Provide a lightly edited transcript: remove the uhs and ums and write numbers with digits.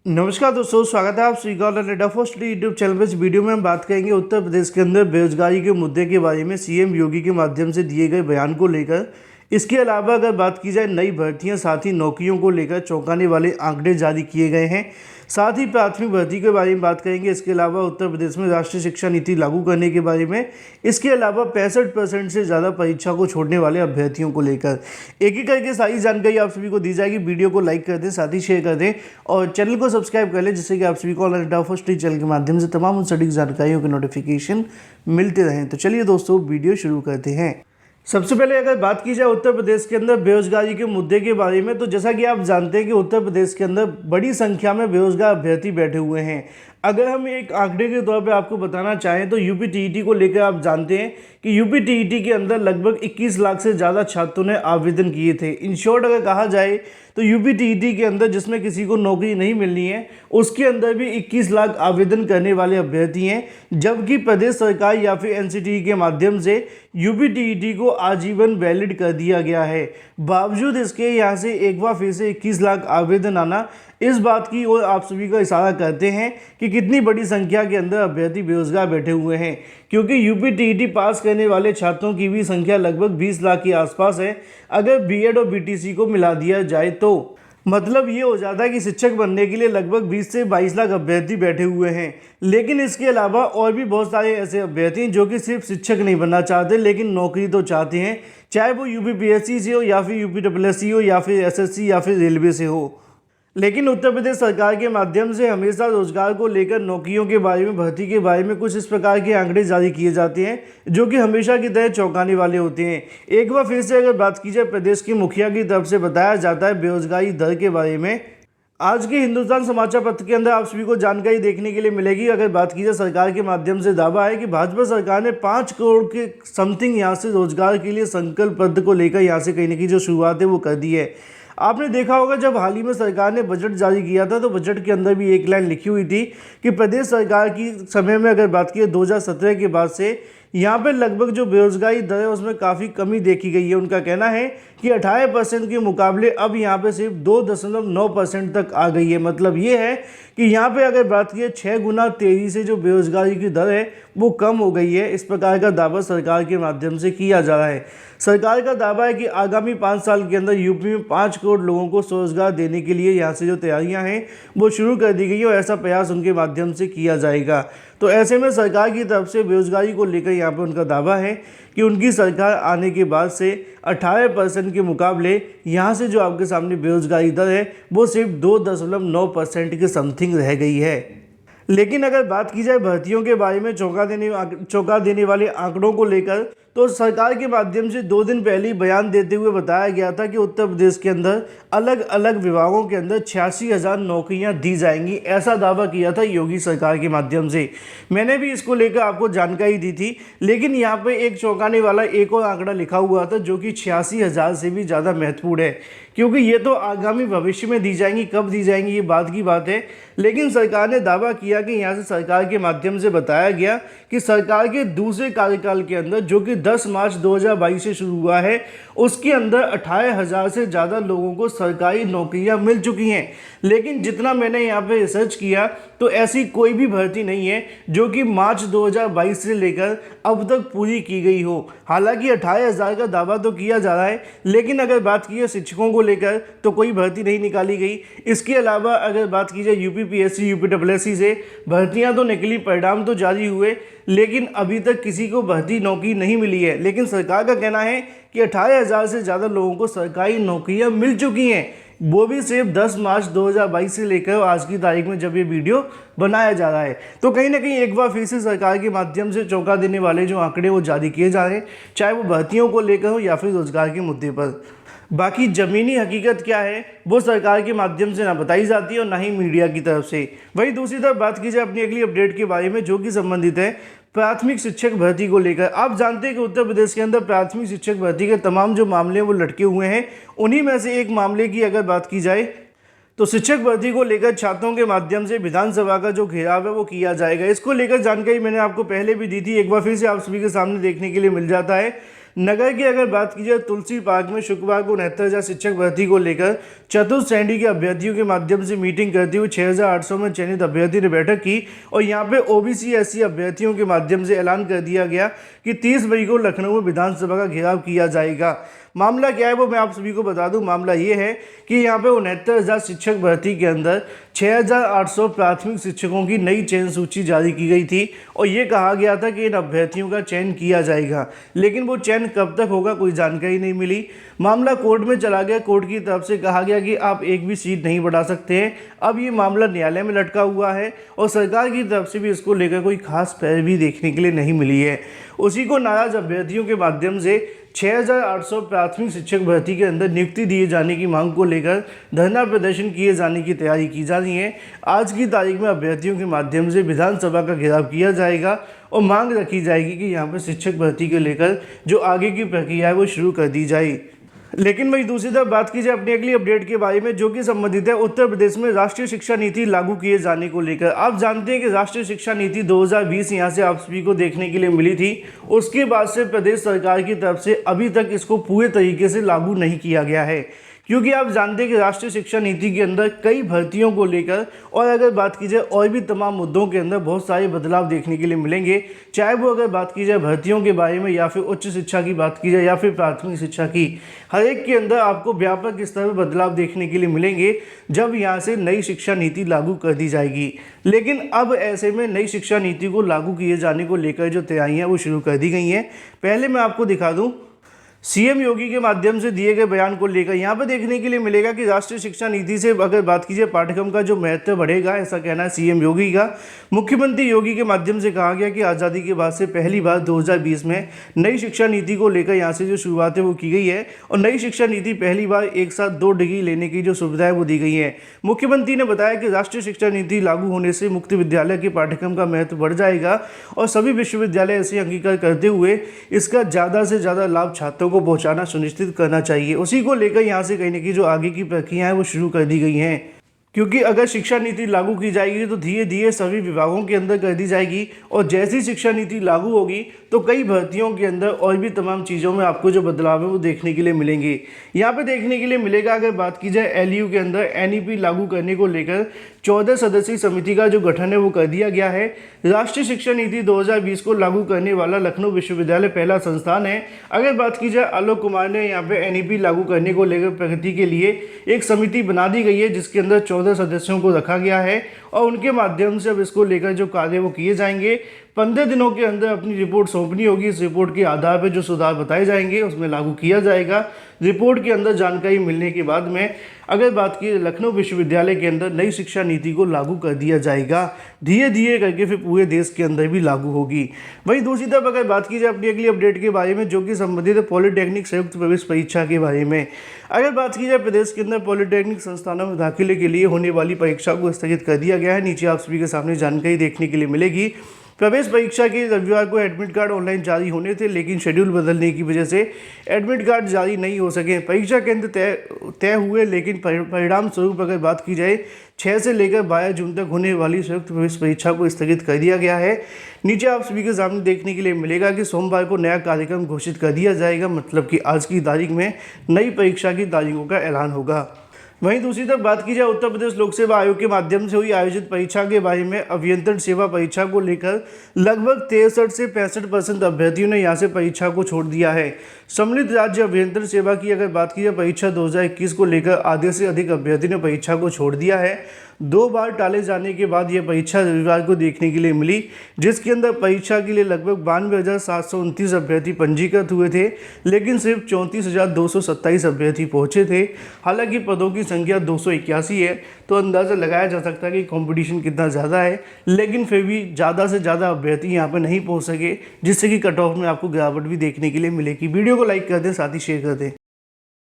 नमस्कार दोस्तों, स्वागत है आप सभी का अड्डा फर्स्ट यूट्यूब चैनल पर। इस वीडियो में हम बात करेंगे उत्तर प्रदेश के अंदर बेरोजगारी के मुद्दे के बारे में सीएम योगी के माध्यम से दिए गए बयान को लेकर। इसके अलावा अगर बात की जाए नई भर्तियां, साथ ही नौकरियों को लेकर चौंकाने वाले आंकड़े जारी किए गए हैं। साथ ही प्राथमिक भर्ती के बारे में बात करेंगे। इसके अलावा उत्तर प्रदेश में राष्ट्रीय शिक्षा नीति लागू करने के बारे में। इसके अलावा 65% से ज़्यादा परीक्षा को छोड़ने वाले अभ्यर्थियों को लेकर एक एक करके सारी जानकारी आप सभी को दी जाएगी। वीडियो को लाइक कर दें, साथ ही शेयर कर दें और चैनल को सब्सक्राइब कर लें, जिससे कि आप सभी को ऑनलाइन फर्स्ट चैनल के माध्यम से तमाम उन सटीक जानकारियों के नोटिफिकेशन मिलते रहें। तो चलिए दोस्तों, वीडियो शुरू करते हैं। सबसे पहले अगर बात की जाए उत्तर प्रदेश के अंदर बेरोजगारी के मुद्दे के बारे में, तो जैसा कि आप जानते हैं कि उत्तर प्रदेश के अंदर बड़ी संख्या में बेरोजगार अभ्यर्थी बैठे हुए हैं। अगर हम एक आंकड़े के तौर पे आपको बताना चाहें तो यूपी टीईटी को लेकर आप जानते हैं कि यूपी टीईटी के अंदर लगभग 21 लाख से ज़्यादा छात्रों ने आवेदन किए थे। इन शॉर्ट अगर कहा जाए तो यूपी टीईटी के अंदर जिसमें किसी को नौकरी नहीं मिलनी है, उसके अंदर भी 21 लाख आवेदन करने वाले अभ्यर्थी हैं, जबकि प्रदेश सरकार या फिर एनसीटीई के माध्यम से यूपी टीईटी को आजीवन वैलिड कर दिया गया है। बावजूद इसके यहाँ से एक बार फिर से 21 लाख आवेदन आना इस बात की ओर आप सभी का इशारा करते हैं कि कितनी बड़ी संख्या के अंदर अभ्यर्थी बेरोजगार बैठे हुए हैं, क्योंकि यूपी टीईटी पास करने वाले छात्रों की भी संख्या लगभग 20 लाख के आसपास है। अगर बीएड और बीटीसी को मिला दिया जाए तो मतलब ये हो जाता है कि शिक्षक बनने के लिए लगभग 20 से 22 लाख अभ्यर्थी बैठे हुए हैं। लेकिन इसके अलावा और भी बहुत सारे ऐसे अभ्यर्थी हैं जो कि सिर्फ शिक्षक नहीं बनना चाहते, लेकिन नौकरी तो चाहते हैं, चाहे वो यूपीपीएससी से हो या फिर यूपीएससी हो या फिर एसएससी या फिर रेलवे से हो। लेकिन उत्तर प्रदेश सरकार के माध्यम से हमेशा रोजगार को लेकर नौकरियों के बारे में, भर्ती के बारे में कुछ इस प्रकार के आंकड़े जारी किए जाते हैं जो कि हमेशा की तरह चौंकाने वाले होते हैं। एक बार फिर से अगर बात की जाए, प्रदेश के मुखिया की तरफ से बताया जाता है बेरोजगारी दर के बारे में। आज के हिंदुस्तान समाचार पत्र के अंदर आप सभी को जानकारी देखने के लिए मिलेगी। अगर बात की जाए, सरकार के माध्यम से दावा है कि भाजपा सरकार ने 5 करोड़ के समथिंग यहाँ से रोजगार के लिए संकल्प पत्र को लेकर यहाँ से कहीं ना कहीं जो शुरुआत है वो कर दी है। आपने देखा होगा जब हाल ही में सरकार ने बजट जारी किया था तो बजट के अंदर भी एक लाइन लिखी हुई थी कि प्रदेश सरकार की समय में अगर बात की 2017 के बाद से यहाँ पे लगभग जो बेरोजगारी दर है उसमें काफ़ी कमी देखी गई है। उनका कहना है कि 18% के मुकाबले अब यहाँ पे सिर्फ 2.9% तक आ गई है। मतलब ये है कि यहाँ पे अगर बात की 6 गुना तेजी से जो बेरोजगारी की दर है वो कम हो गई है। इस प्रकार का दावा सरकार के माध्यम से किया जा रहा है। सरकार का दावा है कि आगामी 5 साल के अंदर यूपी में 5 करोड़ लोगों को स्वरोजगार देने के लिए यहाँ से जो तैयारियाँ हैं वो शुरू कर दी गई है और ऐसा प्रयास उनके माध्यम से किया जाएगा। तो ऐसे में सरकार की तरफ से बेरोजगारी को लेकर यहाँ पर उनका दावा है कि उनकी सरकार आने के बाद से 18% के मुकाबले यहाँ से जो आपके सामने बेरोजगारी दर है वो सिर्फ 2.9% के समथिंग रह गई है। लेकिन अगर बात की जाए भर्तियों के बारे में चौंका देने वाले आंकड़ों को लेकर, तो सरकार के माध्यम से 2 दिन पहले बयान देते हुए बताया गया था कि उत्तर प्रदेश के अंदर अलग अलग विभागों के अंदर 86,000 नौकरियां दी जाएंगी। ऐसा दावा किया था योगी सरकार के माध्यम से। मैंने भी इसको लेकर आपको जानकारी दी थी, लेकिन यहाँ पे एक चौंकाने वाला एक और आंकड़ा लिखा हुआ था जो कि 86,000 से भी ज़्यादा महत्वपूर्ण है, क्योंकि ये तो आगामी भविष्य में दी जाएंगी। कब दी जाएंगी ये बात की बात है, लेकिन सरकार ने दावा किया कि यहाँ से सरकार के माध्यम से बताया गया कि सरकार के दूसरे कार्यकाल के अंदर, जो कि 10 मार्च 2022 से शुरू हुआ है, उसके अंदर 18,000 से ज़्यादा लोगों को सरकारी नौकरियां मिल चुकी हैं। लेकिन जितना मैंने यहाँ पे रिसर्च किया तो ऐसी कोई भी भर्ती नहीं है जो कि मार्च 2022 से लेकर अब तक पूरी की गई हो। हालांकि 18,000 का दावा तो किया जा रहा है, लेकिन अगर बात की जाए शिक्षकों को लेकर तो कोई भर्ती नहीं निकाली गई। इसके अलावा अगर बात की जाए यूपीपीएससी, यूपीएससी से भर्तियाँ तो निकली, परिणाम तो जारी हुए, लेकिन अभी तक किसी को भर्ती नौकरी नहीं मिली है। लेकिन सरकार का कहना है कि 18,000 से ज़्यादा लोगों को सरकारी नौकरियां मिल चुकी हैं, वो भी सिर्फ 10 मार्च 2022 से लेकर आज की तारीख में जब ये वीडियो बनाया जा रहा है। तो कहीं ना कहीं एक बार फिर से सरकार के माध्यम से चौंका देने वाले जो आंकड़े वो जारी किए जा रहे हैं, चाहे वो भर्तियों को लेकर हो या फिर रोजगार के मुद्दे पर। बाकी ज़मीनी हकीकत क्या है वो सरकार के माध्यम से ना बताई जाती है और ना ही मीडिया की तरफ से। वहीं दूसरी तरफ बात की जाए अपनी अगली अपडेट के बारे में, जो कि संबंधित है प्राथमिक शिक्षक भर्ती को लेकर। आप जानते हैं कि उत्तर प्रदेश के अंदर प्राथमिक शिक्षक भर्ती के तमाम जो मामले हैं वो लटके हुए हैं। उन्हीं में से एक मामले की अगर बात की जाए तो शिक्षक भर्ती को लेकर छात्रों के माध्यम से विधानसभा का जो घेराव है वो किया जाएगा। इसको लेकर जानकारी मैंने आपको पहले भी दी थी, एक बार फिर से आप सभी के सामने देखने के लिए मिल जाता है। नगर की अगर बात की जाए तुलसी पार्क में शुक्रवार को 69,000 शिक्षक भर्ती को लेकर चतुर्थ श्रेणी के अभ्यर्थियों के माध्यम से मीटिंग करते हुए 6,800 में चयनित अभ्यर्थी ने बैठक की और यहाँ पे ओबीसी एससी अभ्यर्थियों के माध्यम से ऐलान कर दिया गया कि 30 मई को लखनऊ में विधानसभा का घेराव किया जाएगा। मामला क्या है वो मैं आप सभी को बता दूं। मामला ये है कि यहाँ पे 69,000 शिक्षक भर्ती के अंदर 6,800 प्राथमिक शिक्षकों की नई चयन सूची जारी की गई थी और ये कहा गया था कि इन अभ्यर्थियों का चयन किया जाएगा, लेकिन वो चयन कब तक होगा कोई जानकारी नहीं मिली। मामला कोर्ट में चला गया, कोर्ट की तरफ से कहा गया कि आप एक भी सीट नहीं बढ़ा सकते हैं। अब ये मामला न्यायालय में लटका हुआ है और सरकार की तरफ से भी इसको लेकर कोई खास पैरवी देखने के लिए नहीं मिली है। उसी को नाराज अभ्यर्थियों के माध्यम से 6,800 प्राथमिक शिक्षक भर्ती के अंदर नियुक्ति दिए जाने की मांग को लेकर धरना प्रदर्शन किए जाने की तैयारी की जा रही है। आज की तारीख में अभ्यर्थियों के माध्यम से विधानसभा का घेराव किया जाएगा और मांग रखी जाएगी कि यहाँ पर शिक्षक भर्ती को लेकर जो आगे की प्रक्रिया है वो शुरू कर दी जाए। लेकिन वही दूसरी तरफ बात की जाए अपनी अगली अपडेट के बारे में, जो कि संबंधित है उत्तर प्रदेश में राष्ट्रीय शिक्षा नीति लागू किए जाने को लेकर। आप जानते हैं कि राष्ट्रीय शिक्षा नीति 2020 यहाँ से आप सभी को देखने के लिए मिली थी। उसके बाद से प्रदेश सरकार की तरफ से अभी तक इसको पूरे तरीके से लागू नहीं किया गया है, क्योंकि आप जानते हैं कि राष्ट्रीय शिक्षा नीति के अंदर कई भर्तियों को लेकर और अगर बात की जाए और भी तमाम मुद्दों के अंदर बहुत सारे बदलाव देखने के लिए मिलेंगे। चाहे वो अगर बात की जाए भर्तियों के बारे में या फिर उच्च शिक्षा की बात की जाए या फिर प्राथमिक शिक्षा की, हर एक के अंदर आपको व्यापक स्तर पर बदलाव देखने के लिए मिलेंगे जब यहाँ से नई शिक्षा नीति लागू कर दी जाएगी। लेकिन अब ऐसे में नई शिक्षा नीति को लागू किए जाने को लेकर जो तैयारियाँ वो शुरू कर दी गई हैं। पहले मैं आपको दिखा दूँ सीएम योगी के माध्यम से दिए गए बयान को लेकर। यहाँ पर देखने के लिए मिलेगा कि राष्ट्रीय शिक्षा नीति से अगर बात कीजिए पाठ्यक्रम का जो महत्व बढ़ेगा, ऐसा कहना है सीएम योगी का। मुख्यमंत्री योगी के माध्यम से कहा गया कि आज़ादी के बाद से पहली बार 2020 में नई शिक्षा नीति को लेकर यहाँ से जो शुरुआत है वो की गई है और नई शिक्षा नीति पहली बार एक साथ 2 डिग्री लेने की जो सुविधा है वो दी गई है। मुख्यमंत्री ने बताया कि राष्ट्रीय शिक्षा नीति लागू होने से मुक्त विद्यालय के पाठ्यक्रम का महत्व बढ़ जाएगा और सभी विश्वविद्यालय ऐसे अंगीकार करते हुए इसका ज़्यादा से ज़्यादा लाभ छात्रों को पहुंचाना सुनिश्चित करना चाहिए। उसी को लेकर यहां से कहीं ना कहीं जो आगे की प्रक्रिया है वो शुरू कर दी गई हैं, क्योंकि अगर शिक्षा नीति लागू की जाएगी तो धीरे धीरे सभी विभागों के अंदर कर दी जाएगी और जैसी शिक्षा नीति लागू होगी तो कई भर्तियों के अंदर और भी तमाम चीज़ों में आपको जो बदलाव है वो देखने के लिए मिलेंगे। यहाँ पे देखने के लिए मिलेगा अगर बात की जाए एलयू के अंदर एनईपी लागू करने को लेकर 14 सदस्यीय समिति का जो गठन है वो कर दिया गया है। राष्ट्रीय शिक्षा नीति 2020 को लागू करने वाला लखनऊ विश्वविद्यालय पहला संस्थान है। अगर बात की जाए आलोक कुमार ने यहाँ पे एनईपी लागू करने को लेकर प्रगति के लिए एक समिति बना दी गई है जिसके अंदर 14 सदस्यों को रखा गया है और उनके माध्यम से अब इसको लेकर जो कार्य वो किए जाएंगे। 15 दिनों के अंदर अपनी रिपोर्ट सौंपनी होगी। इस रिपोर्ट के आधार पर जो सुधार बताए जाएंगे उसमें लागू किया जाएगा। रिपोर्ट के अंदर जानकारी मिलने के बाद में अगर बात की लखनऊ विश्वविद्यालय के अंदर नई शिक्षा नीति को लागू कर दिया जाएगा, धीरे धीरे करके फिर पूरे देश के अंदर भी लागू होगी। वहीं दूसरी तरफ अगर बात की जाए अपनी अगली अपडेट के बारे में, जो कि संबंधित है पॉलिटेक्निक संयुक्त प्रवेश परीक्षा के बारे में। अगर बात की जाए प्रदेश के अंदर पॉलिटेक्निक संस्थानों में दाखिले के लिए होने वाली परीक्षा को स्थगित कर दिया गया है। नीचे आप सभी के सामने जानकारी देखने के लिए मिलेगी। प्रवेश परीक्षा के रविवार को एडमिट कार्ड ऑनलाइन जारी होने थे, लेकिन शेड्यूल बदलने की वजह से एडमिट कार्ड जारी नहीं हो सके। परीक्षा केंद्र तय हुए, लेकिन परिणाम स्वरूप अगर बात की जाए 6 से लेकर 22 जून तक होने वाली संयुक्त प्रवेश परीक्षा को स्थगित कर दिया गया है। नीचे आप सभी के सामने देखने के लिए मिलेगा कि सोमवार को नया कार्यक्रम घोषित कर दिया जाएगा, मतलब कि आज की तारीख में नई परीक्षा की तारीखों का ऐलान होगा। वहीं दूसरी तरफ बात की जाए उत्तर प्रदेश लोक सेवा आयोग के माध्यम से हुई आयोजित परीक्षा के बारे में। अभियंत्रण सेवा परीक्षा को लेकर लगभग 63 से 65% अभ्यर्थियों ने यहां से परीक्षा को छोड़ दिया है। सम्मिलित राज्य अभियंत्रण सेवा की अगर बात की जाए परीक्षा 2021 को लेकर आधे से अधिक अभ्यर्थी ने परीक्षा को छोड़ दिया है। 2 बार टाले जाने के बाद यह परीक्षा रविवार को देखने के लिए मिली, जिसके अंदर परीक्षा के लिए लगभग 92,729 अभ्यर्थी पंजीकृत हुए थे, लेकिन सिर्फ 34,227 अभ्यर्थी पहुंचे थे। हालांकि पदों की संख्या 281 है, तो अंदाज़ा लगाया जा सकता है कि कंपटीशन कितना ज़्यादा है, लेकिन फिर भी ज़्यादा से ज़्यादा अभ्यर्थी यहाँ पर नहीं पहुँच सके, जिससे कि कट ऑफ में आपको गिरावट भी देखने के लिए मिलेगी। वीडियो को लाइक कर दें, साथ ही शेयर कर दें।